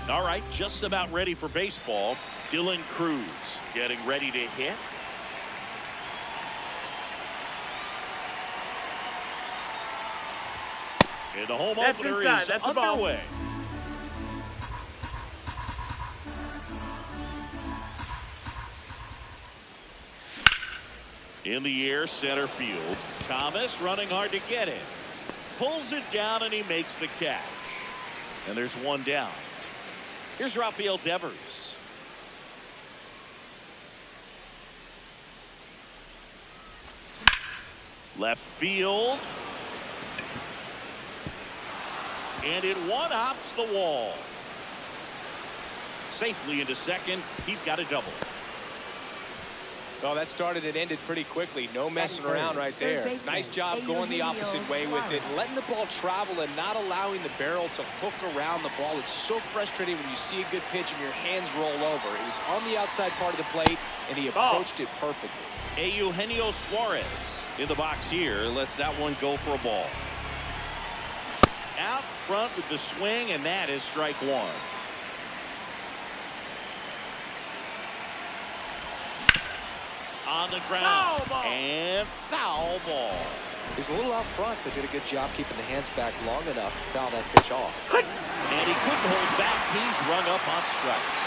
All right, just about ready for baseball. Dylan Cruz getting ready to hit. And the home opener is underway. In the air, center field. Thomas running hard to get it. Pulls it down and he makes the catch. And there's one down. Here's Rafael Devers. Left field. And it one-hops the wall. Safely into second. He's got a double. Well, that started and ended pretty quickly. No messing around right there. Nice job going the opposite way with it. Letting the ball travel and not allowing the barrel to hook around the ball. It's so frustrating when you see a good pitch and your hands roll over. It was on the outside part of the plate, and he approached it perfectly. Eugenio Suarez in the box here. Lets that one go for a ball. Out front with the swing, and that is strike one. On the ground, and foul ball. He's a little out front, but did a good job keeping the hands back long enough to foul that pitch off. And he couldn't hold back. He's rung up on strikes.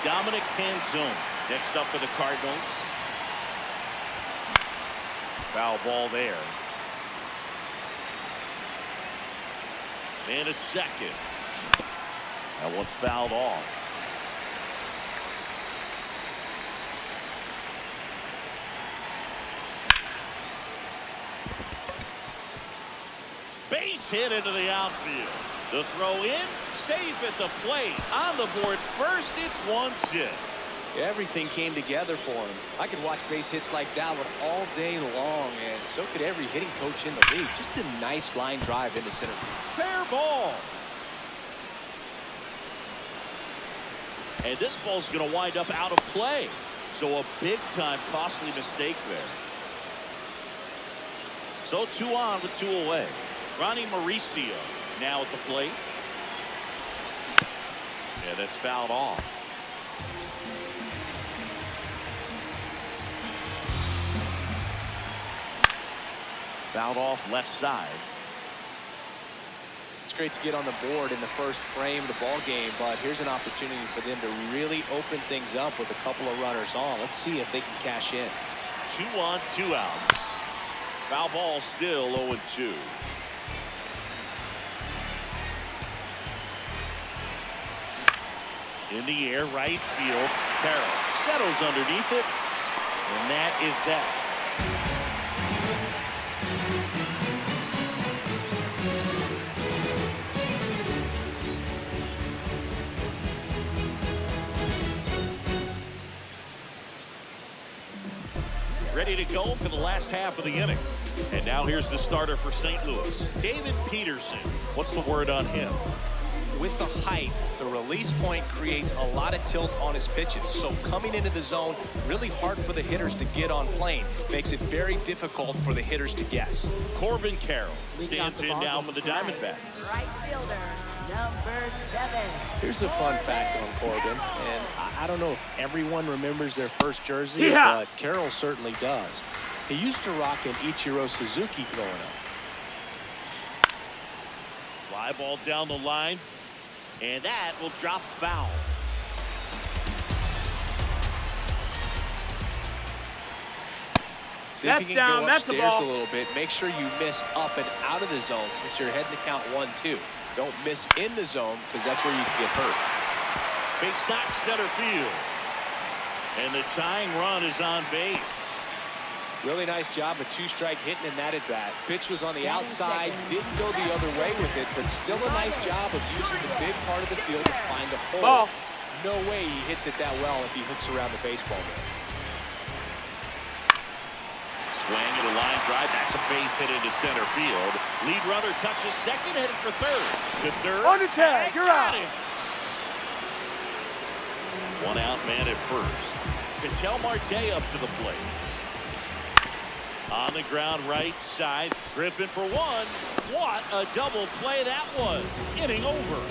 Dominic Canzone next up for the Cardinals. Foul ball there. And it's second. That one fouled off. Base hit into the outfield. The throw in, safe at the plate. On the board first, it's 1-0. Everything came together for him. I could watch base hits like that one all day long, and so could every hitting coach in the league. Just a nice line drive into center field. Fair ball. And this ball's going to wind up out of play. So a big-time costly mistake there. So 2 on with 2 away. Ronnie Mauricio now at the plate. Yeah, that's fouled off. Fouled off left side. It's great to get on the board in the first frame of the ball game, but here's an opportunity for them to really open things up with a couple of runners on. Let's see if they can cash in. 2 on, 2 outs. Foul ball still 0-2. In the air, right field. Carroll settles underneath it, and that is that. Ready to go for the last half of the inning. And now here's the starter for St. Louis, David Peterson. What's the word on him? With the height, the release point creates a lot of tilt on his pitches. So coming into the zone, really hard for the hitters to get on plane. Makes it very difficult for the hitters to guess. Corbin Carroll stands in now for the Diamondbacks. Right fielder, number 7. Here's a fun fact on Corbin, and I don't know if everyone remembers their first jersey, but Carroll certainly does. He used to rock an Ichiro Suzuki growing up. Fly ball down the line. And that will drop foul. See if you can go upstairs a little bit. Make sure you miss up and out of the zone since you're heading to count 1-2. Don't miss in the zone because that's where you can get hurt. Base knock center field. And the tying run is on base. Really nice job of 2-strike hitting in that at bat. Pitch was on the outside, didn't go the other way with it, but still a nice job of using the big part of the field to find a hole. No way he hits it that well if he hooks around the baseball there. Swing at a line drive. That's a base hit into center field. Lead runner touches second, headed for third. To third. On the tag, you're out. One out man at first. Ketel Marte up to the plate. On the ground right side. Griffin for one. What a double play that was. Inning over.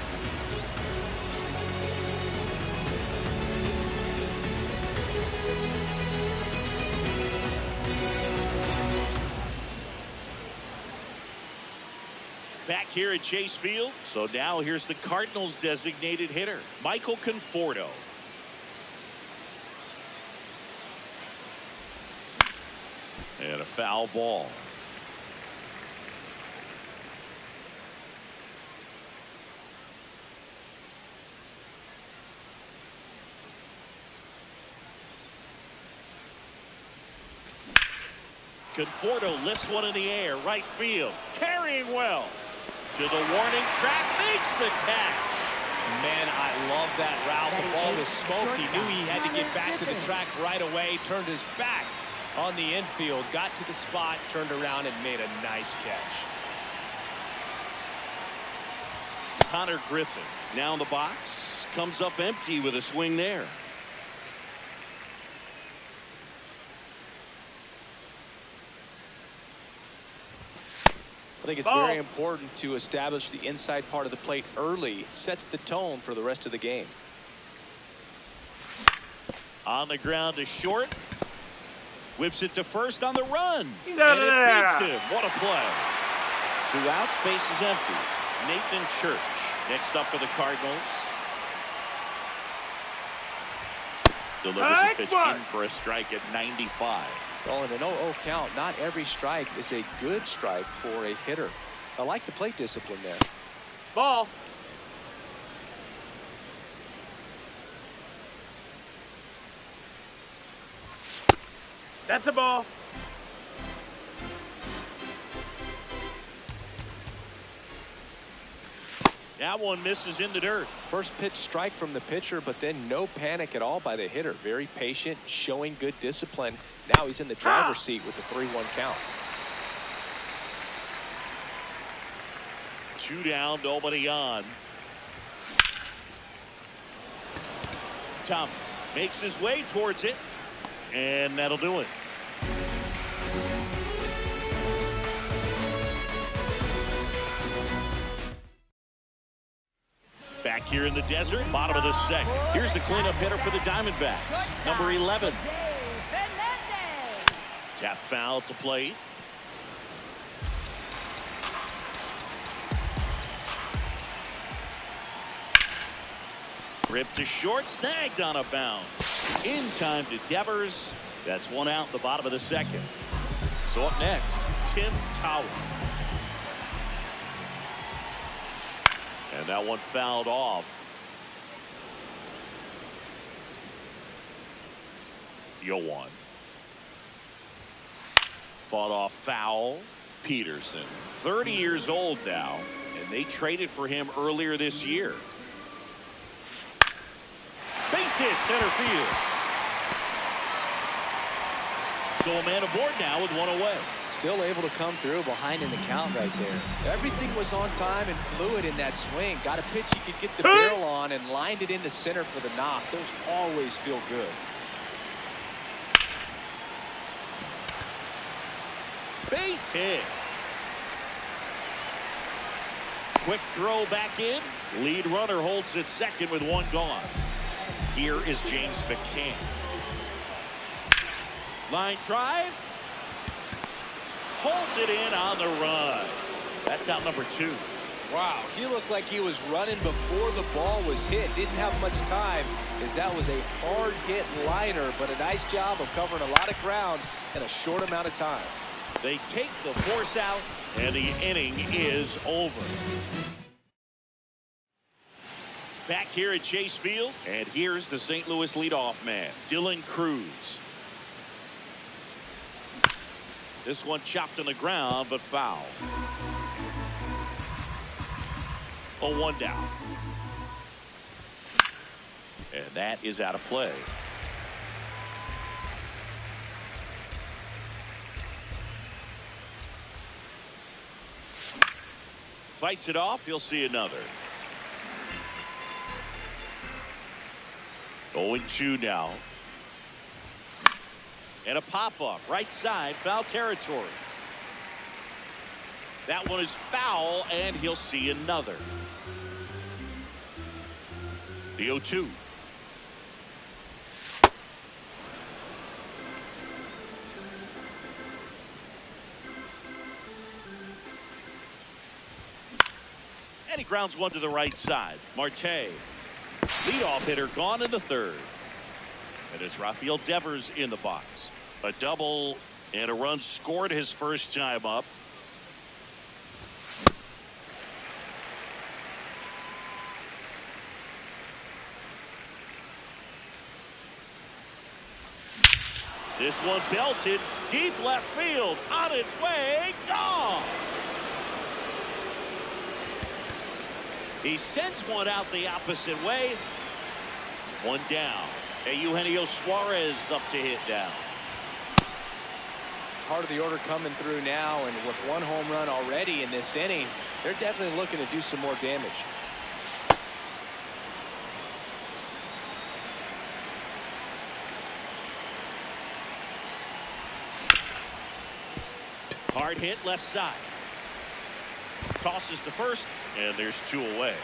Back here at Chase Field. So now here's the Cardinals designated hitter, Michael Conforto. And a foul ball. Conforto lifts one in the air, right field, carrying well to the warning track, makes the catch. Man, I love that route. The ball was smoked. He knew he had to get back to the track right away. Turned his back on the infield, got to the spot, turned around and made a nice catch. Connor Griffin now in the box, comes up empty with a swing there. I think it's very important to establish the inside part of the plate early. It sets the tone for the rest of the game. On the ground to short. Whips it to first on the run. He's out of there. Beats him. What a play. 2 outs, base is empty. Nathan Church next up for the Cardinals. Delivers a pitch in for a strike at 95. Well, in an 0-0 count, not every strike is a good strike for a hitter. I like the plate discipline there. Ball. That's a ball. That one misses in the dirt. First pitch strike from the pitcher, but then no panic at all by the hitter. Very patient, showing good discipline. Now he's in the driver's seat with the 3-1 count. 2 down, nobody on. Thomas makes his way towards it, and that'll do it. Back here in the desert, bottom of the second. Here's the cleanup hitter for the Diamondbacks, number 11. Tap foul at the plate. Ripped to short, snagged on a bounce. In time to Devers. That's 1 out in the bottom of the second. So up next, Tim Tower. And that one fouled off. 0-1. Fought off foul. Peterson, 30 years old now, and they traded for him earlier this year. Base hit, center field. So a man aboard now with 1 away. Still able to come through behind in the count right there. Everything was on time and fluid in that swing. Got a pitch he could get the barrel on and lined it into center for the knock. Those always feel good. Base hit. Quick throw back in. Lead runner holds at second with 1 gone. Here is James McCann. Line drive. Pulls it in on the run. That's out number 2. Wow, he looked like he was running before the ball was hit. Didn't have much time, as that was a hard hit liner, but a nice job of covering a lot of ground in a short amount of time. They take the force out, and the inning is over. Back here at Chase Field, and here's the St. Louis leadoff man, Dylan Cruz. This one chopped on the ground, but foul. 0-1 down. And that is out of play. Fights it off. You'll see another. 0-2 now. And a pop-up right side, foul territory. That one is foul, and he'll see another. The 0-2. And he grounds one to the right side. Marte, leadoff hitter, gone in the third. And it's Rafael Devers in the box. A double and a run scored his first time up. This one belted deep left field, on its way, gone. He sends one out the opposite way. One down. And Eugenio Suarez up to hit down. Part of the order coming through now, and with one home run already in this inning, they're definitely looking to do some more damage. Hard hit left side. Tosses to first, and there's two away.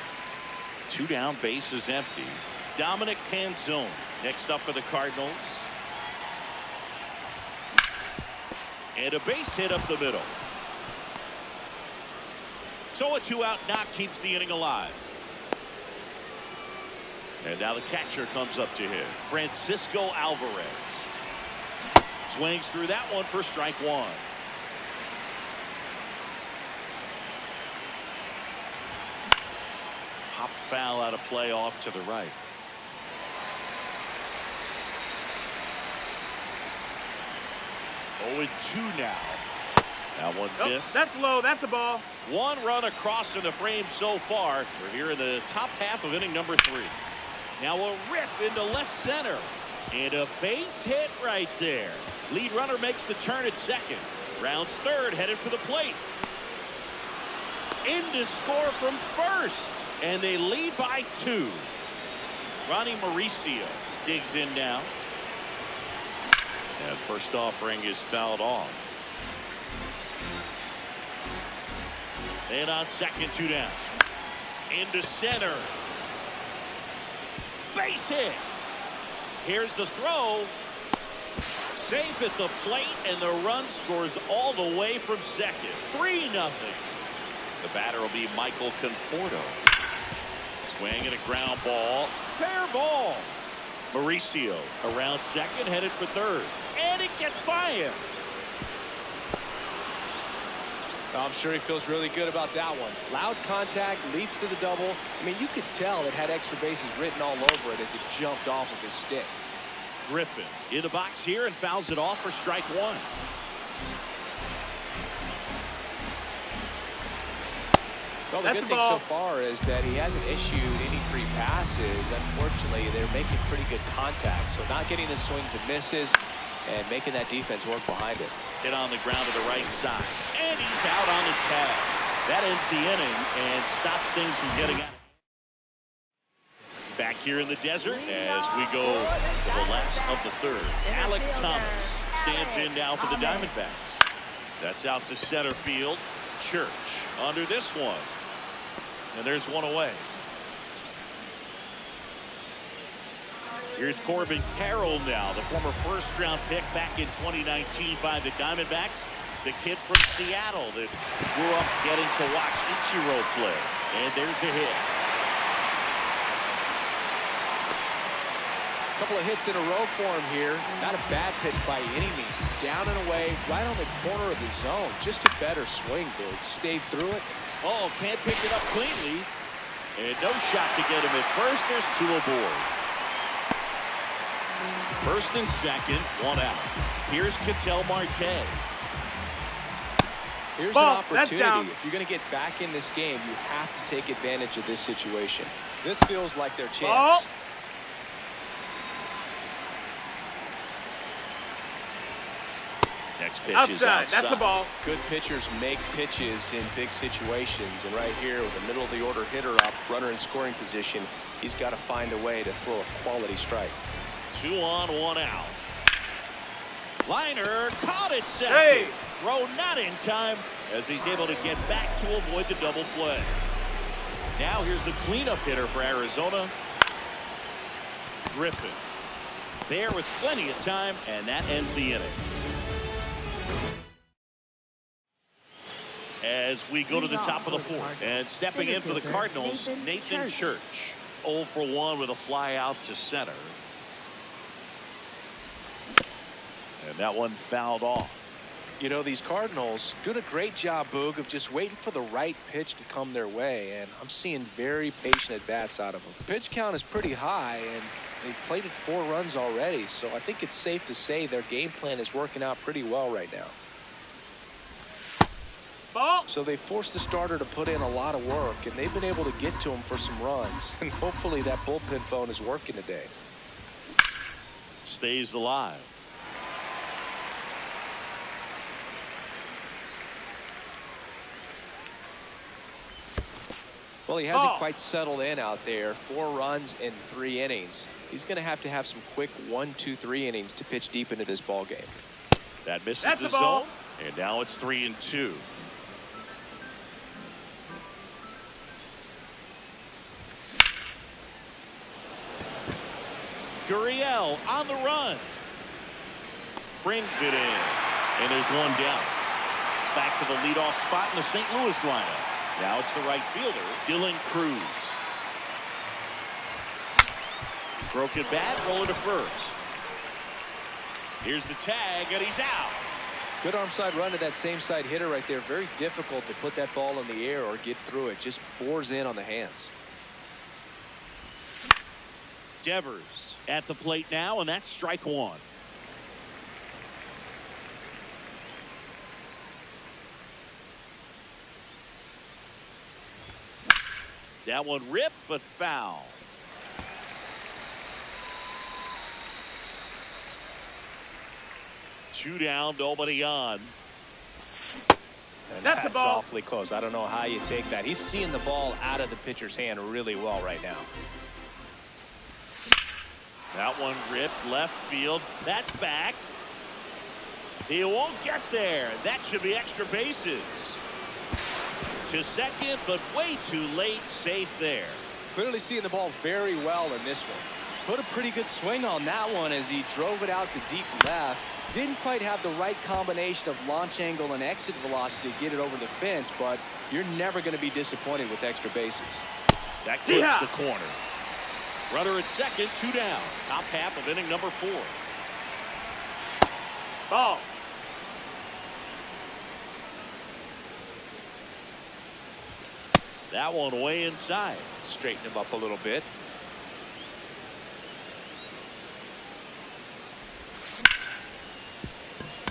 Two down, base is empty. Dominic Canzone next up for the Cardinals. And a base hit up the middle. So a two-out knock keeps the inning alive. And now the catcher comes up to hit. Francisco Alvarez. Swings through that one for strike one. Pop foul out of play off to the right. Oh, and 2 now. That one missed. That's low. That's a ball. One run across in the frame so far. We're here in the top half of inning number 3. Now a rip into left center. And a base hit right there. Lead runner makes the turn at second. Rounds third, headed for the plate. In to score from first. And they lead by 2. Ronnie Mauricio digs in now. And first offering is fouled off. And on second, 2 down. Into center. Base hit. Here's the throw. Safe at the plate, and the run scores all the way from second. 3-0. The batter will be Michael Conforto. Swing and a ground ball. Fair ball. Mauricio around second, headed for third. And it gets by him. I'm sure he feels really good about that one. Loud contact leads to the double. I mean, you could tell it had extra bases written all over it as it jumped off of his stick. Griffin in the box here and fouls it off for strike one. Well, the good thing so far is that he hasn't issued any free passes. Unfortunately, they're making pretty good contact. So not getting the swings and misses and making that defense work behind it. Hit on the ground to the right side. And he's out on the tag. That ends the inning and stops things from getting out. Back here in the desert as we go to the last of the third. Alek Thomas stands in now for the Diamondbacks. That's out to center field. Church under this one. And there's one away. Here's Corbin Carroll now, the former first-round pick back in 2019 by the Diamondbacks. The kid from Seattle that grew up getting to watch Ichiro play. And there's a hit. A couple of hits in a row for him here. Not a bad pitch by any means. Down and away, right on the corner of the zone. Just a better swing, dude. Stayed through it. Oh, can't pick it up cleanly. And no shot to get him at first. There's 2 aboard. First and second, 1 out. Here's Ketel Marte. Here's an opportunity. If you're going to get back in this game, you have to take advantage of this situation. This feels like their chance. Next pitch is outside. That's a ball. Good pitchers make pitches in big situations. And right here with the middle of the order hitter up, runner in scoring position, he's got to find a way to throw a quality strike. 2 on, 1 out. Liner caught it second. Hey. Throw not in time as he's able to get back to avoid the double play. Now here's the cleanup hitter for Arizona. Griffin. There with plenty of time, and that ends the inning. as we go to the top of the fourth. And stepping in for the Cardinals, Nathan Church. 0 for 1 with a fly out to center. And that one fouled off. You know, these Cardinals doing a great job, Boog, of just waiting for the right pitch to come their way. And I'm seeing very patient at-bats out of them. The pitch count is pretty high, and they've plated 4 runs already. So I think it's safe to say their game plan is working out pretty well right now. Ball. So they forced the starter to put in a lot of work, and they've been able to get to him for some runs. And hopefully that bullpen phone is working today. Stays alive. Well, he hasn't quite settled in out there. 4 runs in 3 innings. He's going to have some quick 1, 2, 3 innings to pitch deep into this ball game. That misses That's the the ball. zone, and now it's 3-2. Gurriel on the run. Brings it in. And there's one down. Back to the leadoff spot in the St. Louis lineup. Now it's the right fielder, Dylan Cruz. Broken bat, rolling to first. Here's the tag, and he's out. Good arm side run to that same side hitter right there. Very difficult to put that ball in the air or get through it. Just bores in on the hands. Devers at the plate now, and that's strike 1. That one ripped, but foul. Two down, nobody on. And That's the ball. awfully close. I don't know how you take that. He's seeing the ball out of the pitcher's hand really well right now. That one ripped left field. That's back. He won't get there. That should be extra bases. To second, but way too late. Safe there. Clearly seeing the ball very well in this one. Put a pretty good swing on that one as he drove it out to deep left. Didn't quite have the right combination of launch angle and exit velocity to get it over the fence, but you're never going to be disappointed with extra bases. That clips the corner. Runner at second, 2 down. Top half of inning number 4. Ball. That one way inside. Straighten him up a little bit.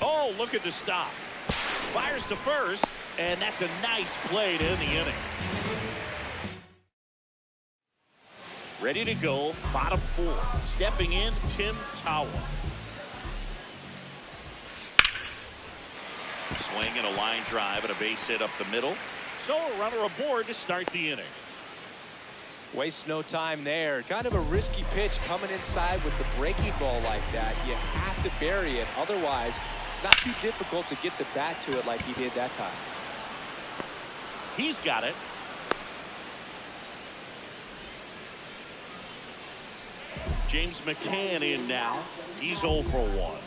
Oh, look at the stop. Fires to first, and that's a nice play to end the inning. Ready to go, bottom 4. Stepping in, Tim Tawa. Swing and a line drive and a base hit up the middle. So a runner aboard to start the inning. Waste no time there. Kind of a risky pitch coming inside with the breaking ball like that. You have to bury it. Otherwise, it's not too difficult to get the bat to it like he did that time. He's got it. James McCann in now. He's 0 for 1.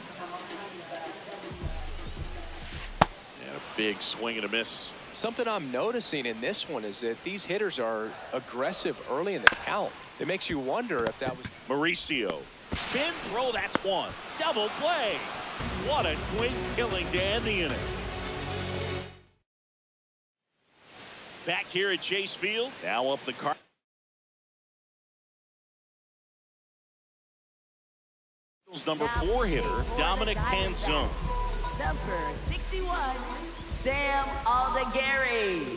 And a big swing and a miss. Something I'm noticing in this one is that these hitters are aggressive early in the count. It makes you wonder if that was Mauricio. Spin throw, that's 1. Double play. What a quick killing to end the inning. Back here at Chase Field. Now up the Cardinals number 4 hitter, Dominic Canzone. Number 61, Sam Aldegari.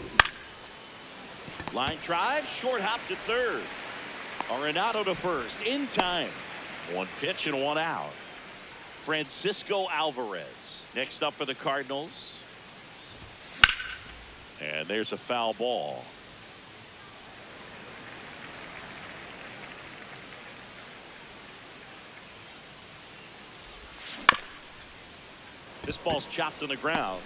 Line drive, short hop to third. Arenado to first, in time. 1 pitch and 1 out. Francisco Alvarez next up for the Cardinals. And there's a foul ball. This ball's chopped on the ground.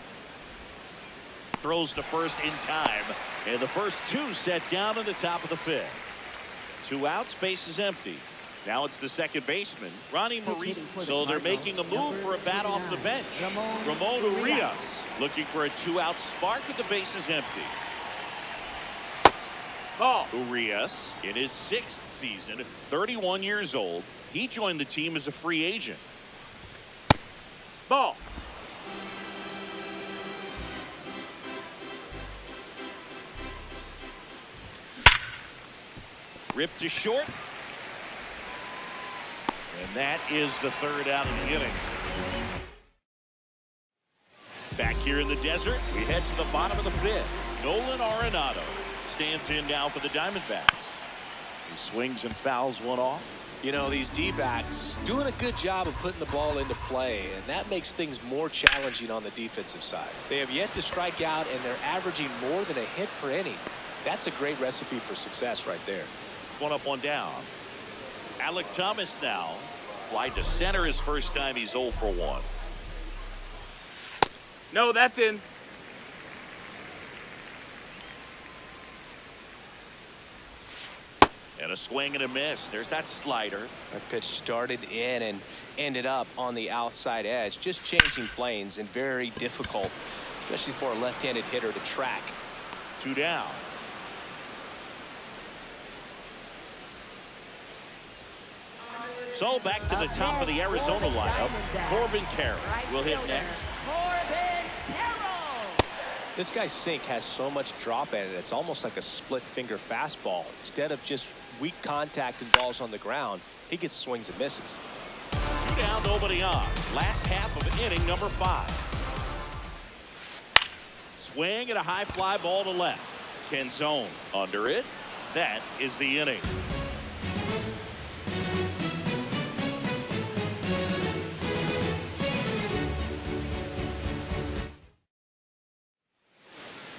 Throws to first in time. And the first 2 set down in the top of the 5th. 2 outs, base is empty. Now it's the second baseman, Ronnie Mauricio. So they're making a move for a bat off the bench. Ramon Urias Looking for a 2-out spark with the bases empty. Ball. Urias in his 6th season, 31 years old. He joined the team as a free agent. Ball. Ripped to short. And that is the 3rd out of the inning. Back here in the desert, we head to the bottom of the 5th. Nolan Arenado stands in now for the Diamondbacks. He swings and fouls one off. You know, these D-backs doing a good job of putting the ball into play, and that makes things more challenging on the defensive side. They have yet to strike out, and they're averaging more than a hit per inning. That's a great recipe for success right there. 1 up, 1 down. Alek Thomas now. Fly to center his first time. He's 0 for 1. No, that's in. And a swing and a miss. There's that slider. That pitch started in and ended up on the outside edge. Just changing planes and very difficult, especially for a left-handed hitter to track. 2 down. So back to the top of the Arizona lineup. Corbin Carroll will hit next. Corbin Carroll. This guy's sink has so much drop in it. It's almost like a split finger fastball. Instead of just weak contact and balls on the ground, he gets swings and misses. 2 down, nobody on. Last half of inning number 5. Swing and a high fly ball to left. Canzone under it. That is the inning.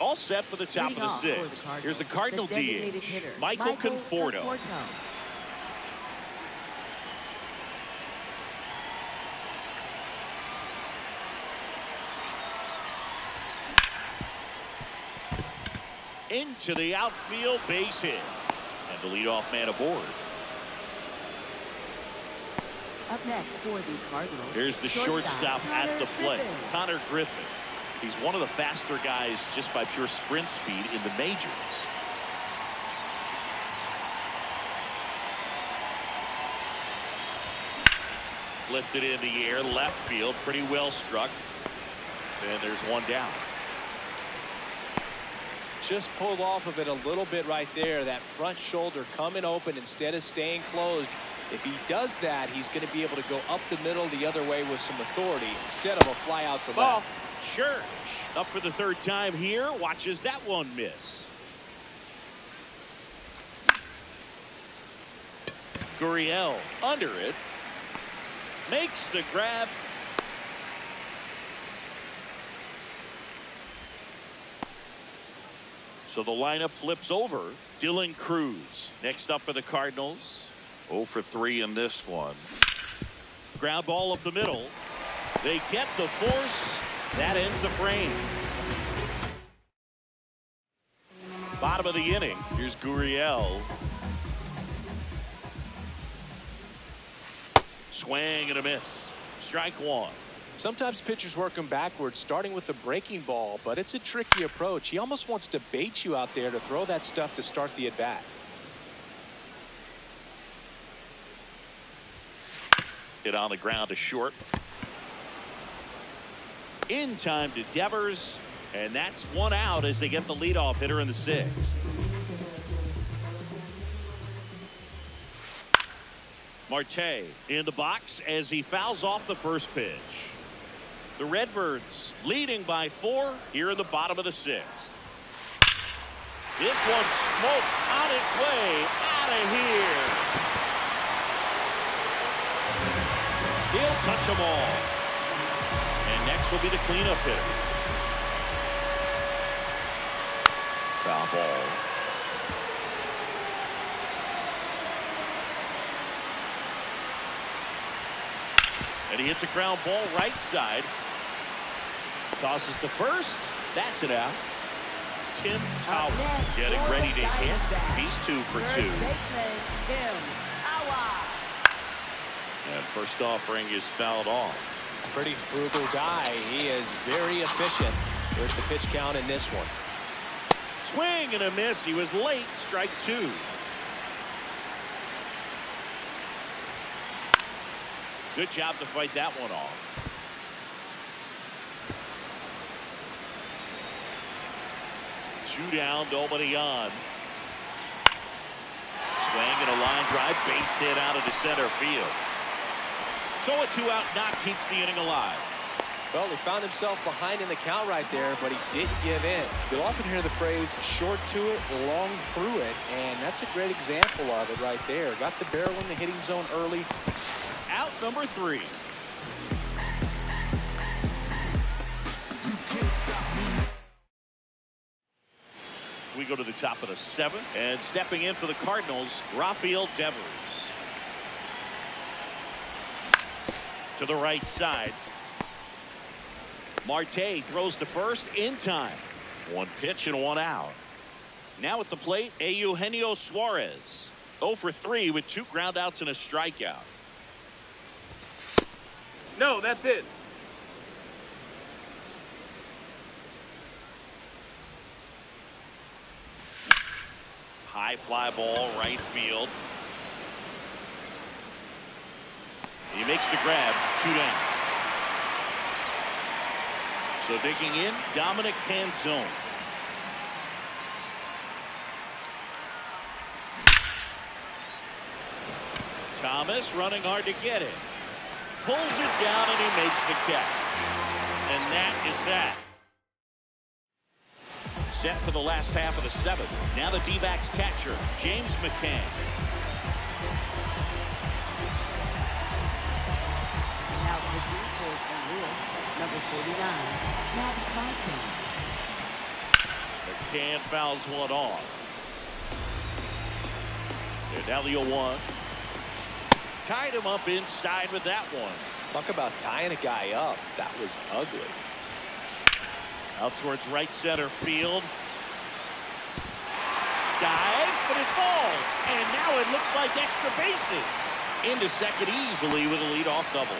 All set for the top of the 6th. Here's the Cardinal DH, Michael Conforto. Into the outfield, base hit. And the leadoff man aboard. Up next for the Cardinals. Here's the shortstop at the plate, Connor Griffin. He's one of the faster guys just by pure sprint speed in the majors. Lifted in the air, left field, pretty well struck. And there's 1 down. Just pulled off of it a little bit right there. That front shoulder coming open instead of staying closed. If he does that, he's going to be able to go up the middle the other way with some authority instead of a fly out to Ball. left. Church up for the 3rd time here. Watches that one miss. Gurriel under it. Makes the grab. So the lineup flips over. Dylan Cruz next up for the Cardinals. 0 for 3 in this one. Ground ball up the middle. They get the force. That ends the frame. Bottom of the inning. Here's Gurriel. Swing and a miss. Strike 1. Sometimes pitchers work him backwards, starting with the breaking ball, but it's a tricky approach. He almost wants to bait you out there to throw that stuff to start the at-bat. Hit on the ground to short. In time to Devers, and that's 1 out as they get the leadoff hitter in the 6th. Marte in the box as he fouls off the first pitch. The Redbirds leading by 4 here in the bottom of the 6th. This one smoked on its way out of here. He'll touch them all. And next will be the cleanup hitter. Foul ball. And he hits a ground ball right side. Tosses to first. That's it out. Tim Tower getting ready to hit. He's 2 for 2. And first offering is fouled off. Pretty frugal guy. He is very efficient. There's the pitch count in this one. Swing and a miss. He was late. Strike 2. Good job to fight that one off. Two down, nobody on. Swing and a line drive, base hit out into center field. So a 2-out knock keeps the inning alive. Well, he found himself behind in the count right there, but he didn't give in. You'll often hear the phrase short to it, long through it, and that's a great example of it right there. Got the barrel in the hitting zone early. Out number 3. We go to the top of the 7th, and stepping in for the Cardinals, Rafael Devers. To the right side. Marte throws to first in time. 1 pitch and 1 out. Now at the plate, Eugenio Suarez. 0 for 3 with 2 groundouts and a strikeout. No, that's it. High fly ball, right field. He makes the grab, 2 down. So digging in, Dominic Canzone. Thomas running hard to get it. Pulls it down and he makes the catch. And that is that. Set for the last half of the 7th. Now the D-backs catcher, James McCann. Now pitching for St. Louis, number 49, Matt Martin. McCann fouls one off. There's now the 0-1. Tied him up inside with that one. Talk about tying a guy up. That was ugly. Out towards right center field. Dives, but it falls. And now it looks like extra bases. Into second easily with a leadoff double.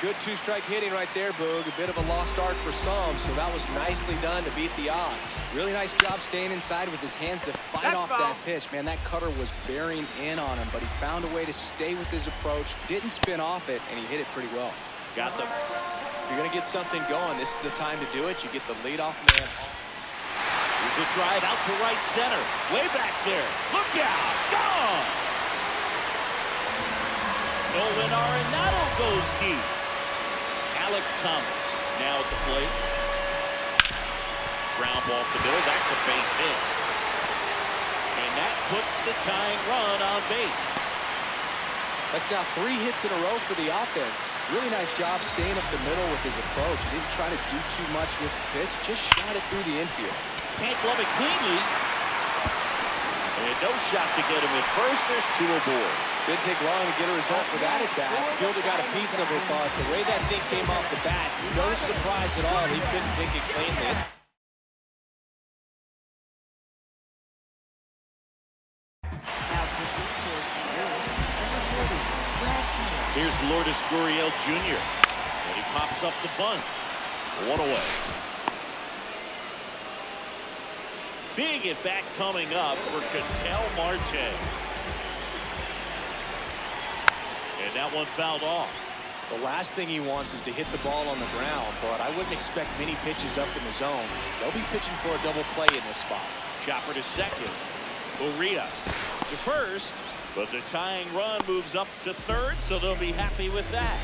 Good 2-strike hitting right there, Boog. A bit of a lost start for some, so that was nicely done to beat the odds. Really nice job staying inside with his hands to fight off that pitch. Man, that cutter was bearing in on him, but he found a way to stay with his approach, didn't spin off it, and he hit it pretty well. Got them. If you're going to get something going, this is the time to do it. You get the leadoff man. Here's a drive out to right center. Way back there. Look out. Gone. Nolan Arenado goes deep. Alek Thomas now at the plate. Ground ball to the middle. That's a base hit. And that puts the tying run on base. That's now 3 hits in a row for the offense. Really nice job staying up the middle with his approach. He didn't try to do too much with the pitch. Just shot it through the infield. Can't glove it cleanly. And no shot to get him at first. There's 2 aboard. Didn't take long to get a result for that at bat. Fielder got a piece of it, but the way that thing came off the bat, no surprise at all. He couldn't pick it cleanly. Here's Lourdes Gurriel Jr. And he pops up the bunt. 1 away. Big at bat coming up for Ketel Marte. And that one fouled off. The last thing he wants is to hit the ball on the ground, but I wouldn't expect many pitches up in the zone. They'll be pitching for a double play in this spot. Chopper to second. Urias to first. But the tying run moves up to third, so they'll be happy with that.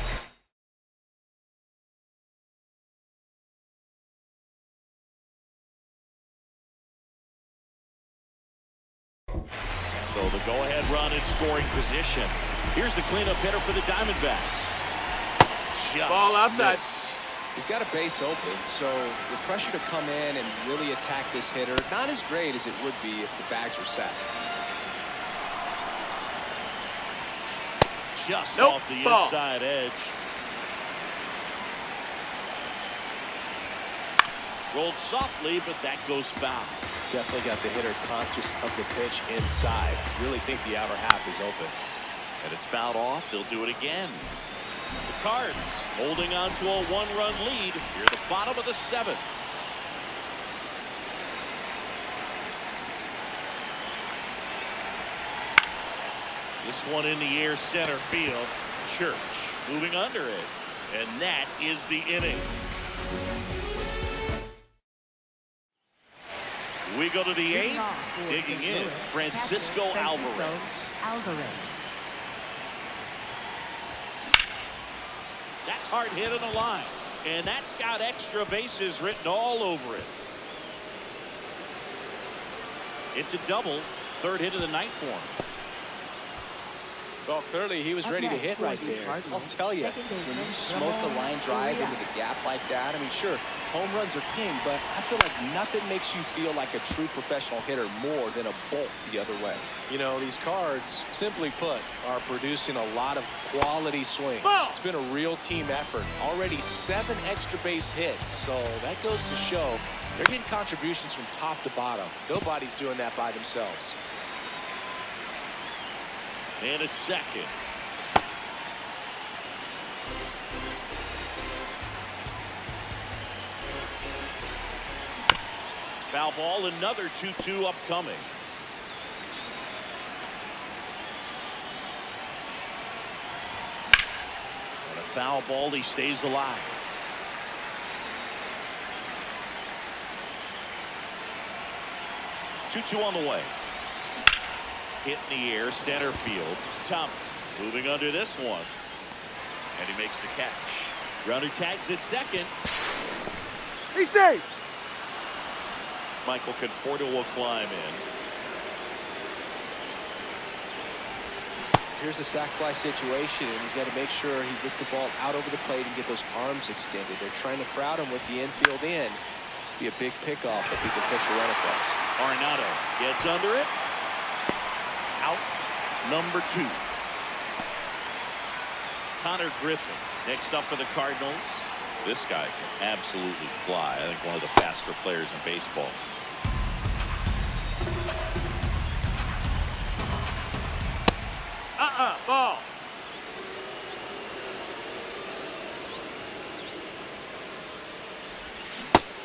So the go-ahead run in scoring position. Here's the cleanup hitter for the Diamondbacks. Ball outside. He's got a base open, so the pressure to come in and really attack this hitter, not as great as it would be if the bags were set. Just off the inside edge. Rolled softly, but that goes foul. Definitely got the hitter conscious of the pitch inside. Really think the outer half is open. And it's fouled off. They'll do it again. The Cards holding on to a 1-run lead near the bottom of the 7th. This one in the air, center field. Church moving under it. And that is the inning. We go to the 8th. Digging in, Francisco Alvarez. That's hard hit on the line. And that's got extra bases written all over it. It's a double. 3rd hit of the night for him. Well, clearly he was ready to hit right there. I'll tell you, when you smoke the line drive into the gap like that, I mean, sure, home runs are king, but I feel like nothing makes you feel like a true professional hitter more than a bolt the other way. You know, these Cards, simply put, are producing a lot of quality swings. It's been a real team effort. Already 7 extra base hits, so that goes to show they're getting contributions from top to bottom. Nobody's doing that by themselves. And it's second. Foul ball, another 2-2 upcoming. And a foul ball, he stays alive. Two on the way. Hit in the air, center field. Thomas moving under this one. And he makes the catch. Runner tags at second. He's safe. Michael Conforto will climb in. Here's a sac fly situation, and he's got to make sure he gets the ball out over the plate and get those arms extended. They're trying to crowd him with the infield in. Be a big pickoff if he can push a run across. Arenado gets under it. Out number 2. Connor Griffin next up for the Cardinals. This guy can absolutely fly. I think one of the faster players in baseball. Ball.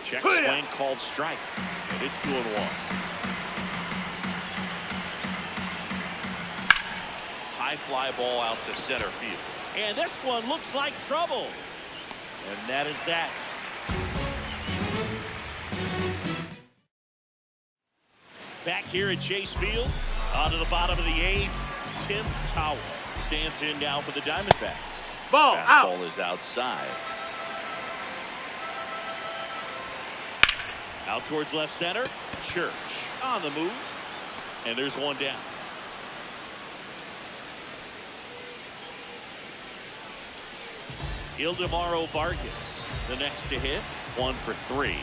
Check swing called strike. And it's 2-1. High fly ball out to center field. And this one looks like trouble. And that is that. Back here at Chase Field, onto the bottom of the 8th, Tim Tower stands in now for the Diamondbacks. Ball Fastball out. is outside. Out towards left center. Church on the move. And there's one down. Ildemaro Vargas, the next to hit. 1 for 3.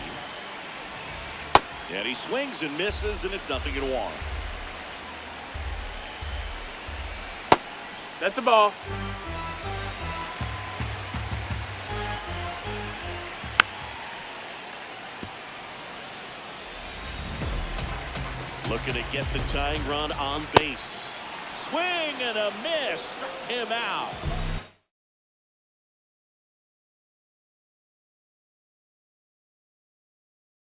And he swings and misses, and it's 0-1. That's a ball. Looking to get the tying run on base. Swing and a miss. Struck him out.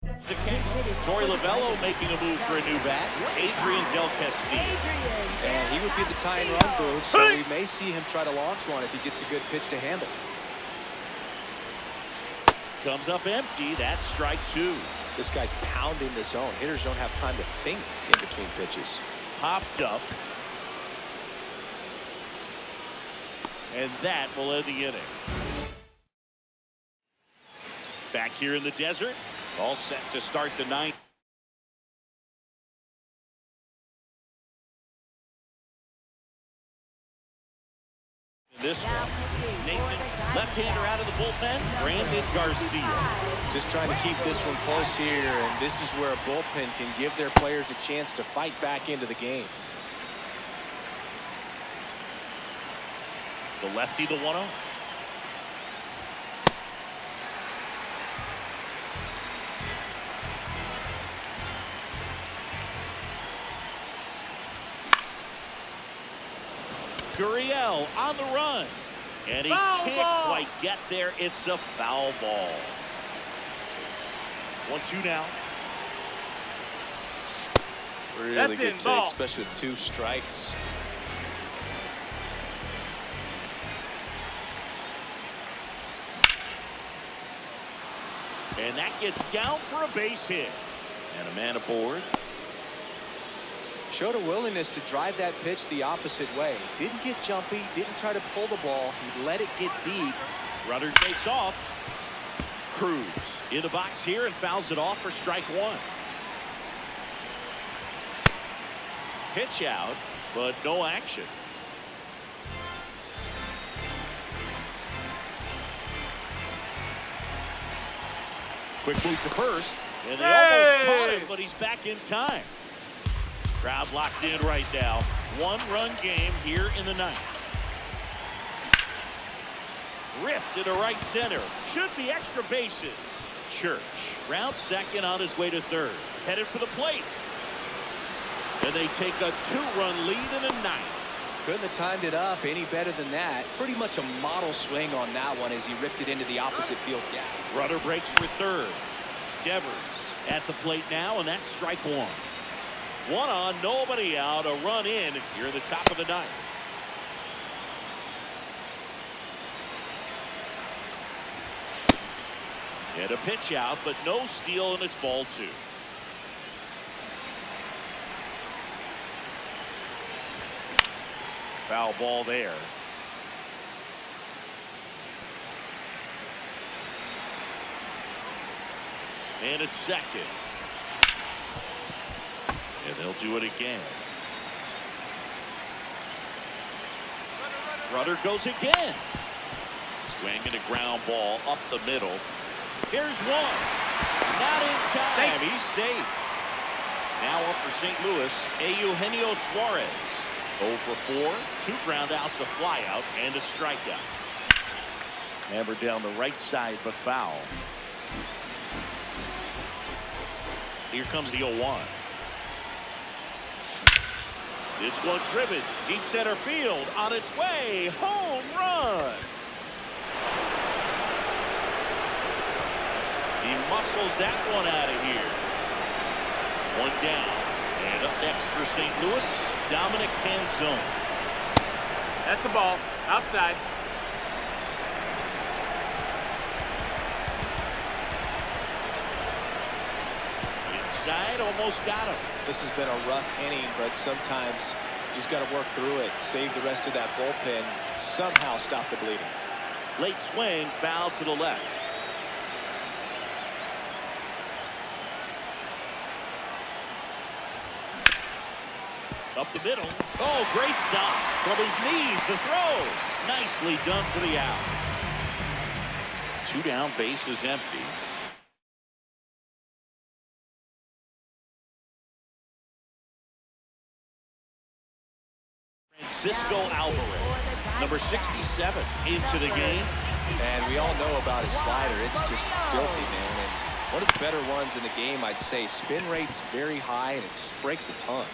The catch. Torey Lovullo making a move for a new bat. Adrian Del Castillo. And he would be the tying run booth, so we may see him try to launch one if he gets a good pitch to handle. Comes up empty. That's strike 2. This guy's pounding the zone. Hitters don't have time to think in between pitches. Popped up. And that will end the inning. Back here in the desert. All set to start the 9th. This one, Nathan, left-hander out of the bullpen, Brandon Garcia. Just trying to keep this one close here, and this is where a bullpen can give their players a chance to fight back into the game. The lefty, the 1-0. Gurriel on the run. And he Foul can't ball. quite get there. It's a foul ball. 1-2 now. Really That's good in, take, ball. especially with 2 strikes. And that gets down for a base hit. And a man aboard. Showed a willingness to drive that pitch the opposite way. Didn't get jumpy, didn't try to pull the ball. He let it get deep. Rudder takes off. Cruz in the box here and fouls it off for strike 1. Pitch out, but no action. Quick move to first, and they almost caught him, but he's back in time. Crowd locked in right now. 1-run game here in the 9th. Ripped into right center. Should be extra bases. Church rounds second on his way to third. Headed for the plate. And they take a 2-run lead in the 9th. Couldn't have timed it up any better than that. Pretty much a model swing on that one as he ripped it into the opposite field gap. Rudder breaks for third. Devers at the plate now, and that's strike 1. 1 on, nobody out, a run in here at the top of the 9th. And a pitch out, but no steal, and it's ball 2. Foul ball there. And it's second. And they'll do it again. Rudder goes again. Swinging a ground ball up the middle. Here's one. Not in time. He's safe. Now up for St. Louis, Eugenio Suarez. 0 for 4, 2 ground outs, a flyout, and a strikeout. Hammered down the right side, but foul. Here comes the 0-1. This one driven deep center field on its way. Home run. He muscles that one out of here. 1 down. And up next for St. Louis, Dominic Canzone. That's a ball. Outside. Inside, almost got him. This has been a rough inning, but sometimes you just got to work through it. Save the rest of that bullpen. Somehow stop the bleeding. Late swing, foul to the left. Up the middle. Oh, great stop. From his knees, the throw. Nicely done for the out. 2 down, bases empty. Francisco Alvarez, number 67, into the game. And we all know about his slider. It's just filthy, man. And one of the better ones in the game, I'd say. Spin rate's very high, and it just breaks a ton.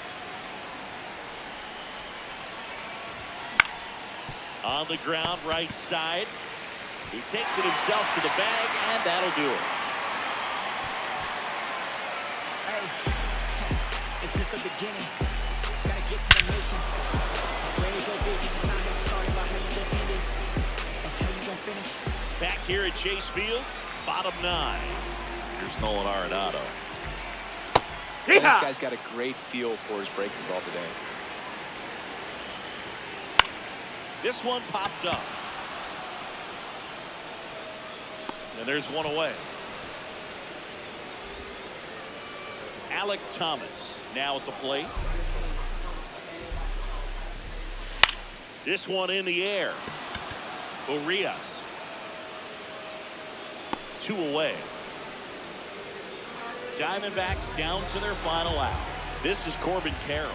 On the ground, right side. He takes it himself to the bag, and that'll do it. Hey, it's just the beginning. Gotta get to the mission. Raise your vision. It's not how started, but how you gonna end it. And how you gonna finish. Back here at Chase Field, bottom 9. Here's Nolan Arenado. This guy's got a great feel for his breaking ball today. This one popped up. And there's one away. Alek Thomas now at the plate. This one in the air. Urias. 2 away. Diamondbacks down to their final out. This is Corbin Carroll.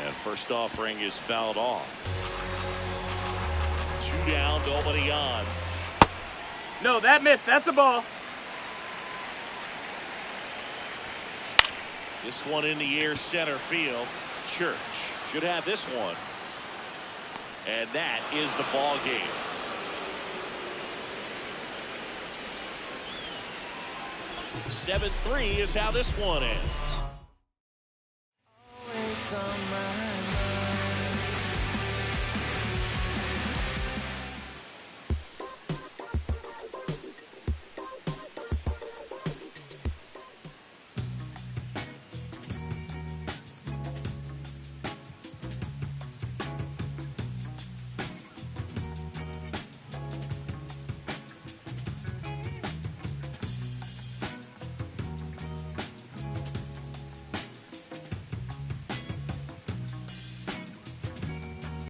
And first offering is fouled off. 2 down, nobody on. No, that missed. That's a ball. This one in the air, center field. Church should have this one. And that is the ball game. Seven-3 is how this one ends.